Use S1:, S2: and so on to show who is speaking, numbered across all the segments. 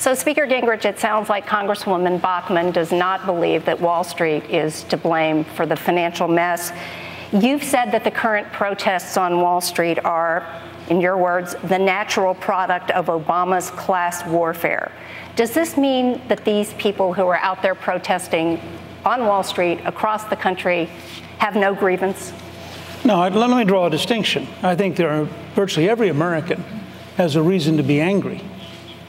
S1: So, Speaker Gingrich, it sounds like Congresswoman Bachmann does not believe that Wall Street is to blame for the financial mess. You've said that the current protests on Wall Street are, in your words, the natural product of Obama's class warfare. Does this mean that these people who are out there protesting on Wall Street across the country have no grievance?
S2: No, let me draw a distinction. I think virtually every American has a reason to be angry.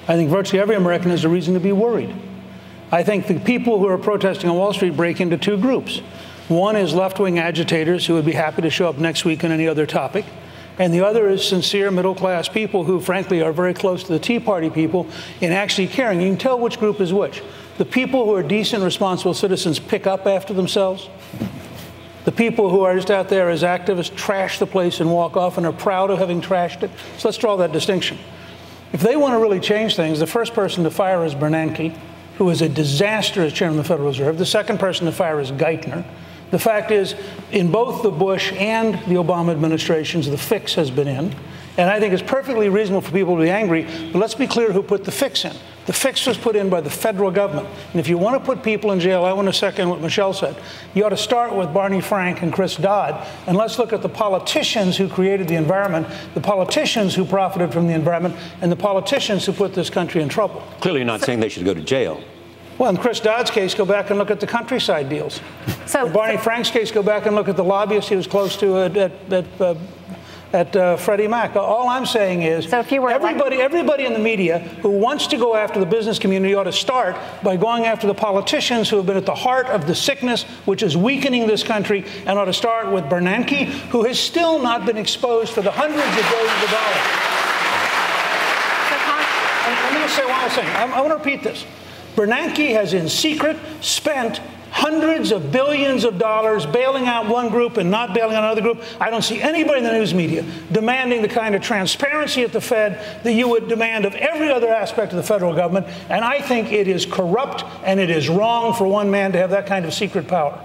S2: I think virtually every American has a reason to be worried. I think the people who are protesting on Wall Street break into two groups. One is left-wing agitators who would be happy to show up next week on any other topic. And the other is sincere middle-class people who, frankly, are very close to the Tea Party people in actually caring. You can tell which group is which. The people who are decent, responsible citizens pick up after themselves. The people who are just out there as activists trash the place and walk off and are proud of having trashed it. So let's draw that distinction. If they want to really change things, the first person to fire is Bernanke, who is a disaster as chairman of the Federal Reserve. The second person to fire is Geithner. The fact is, in both the Bush and the Obama administrations, the fix has been in. And I think it's perfectly reasonable for people to be angry, but let's be clear who put the fix in. The fix was put in by the federal government. And if you want to put people in jail, I want to second what Michelle said. You ought to start with Barney Frank and Chris Dodd, and let's look at the politicians who created the environment, the politicians who profited from the environment, and the politicians who put this country in trouble.
S3: Clearly you're not saying they should go to jail.
S2: Well, in Chris Dodd's case, go back and look at the countryside deals. So, in Barney Frank's case, go back and look at the lobbyists he was close to at Freddie Mac. All I'm saying is, so if you were everybody in the media who wants to go after the business community ought to start by going after the politicians who have been at the heart of the sickness which is weakening this country, and ought to start with Bernanke, who has still not been exposed for the hundreds of billions of dollars. And let me just say one more thing. I want to repeat this. Bernanke has in secret spent hundreds of billions of dollars bailing out one group and not bailing out another group. I don't see anybody in the news media demanding the kind of transparency at the Fed that you would demand of every other aspect of the federal government. And I think it is corrupt and it is wrong for one man to have that kind of secret power.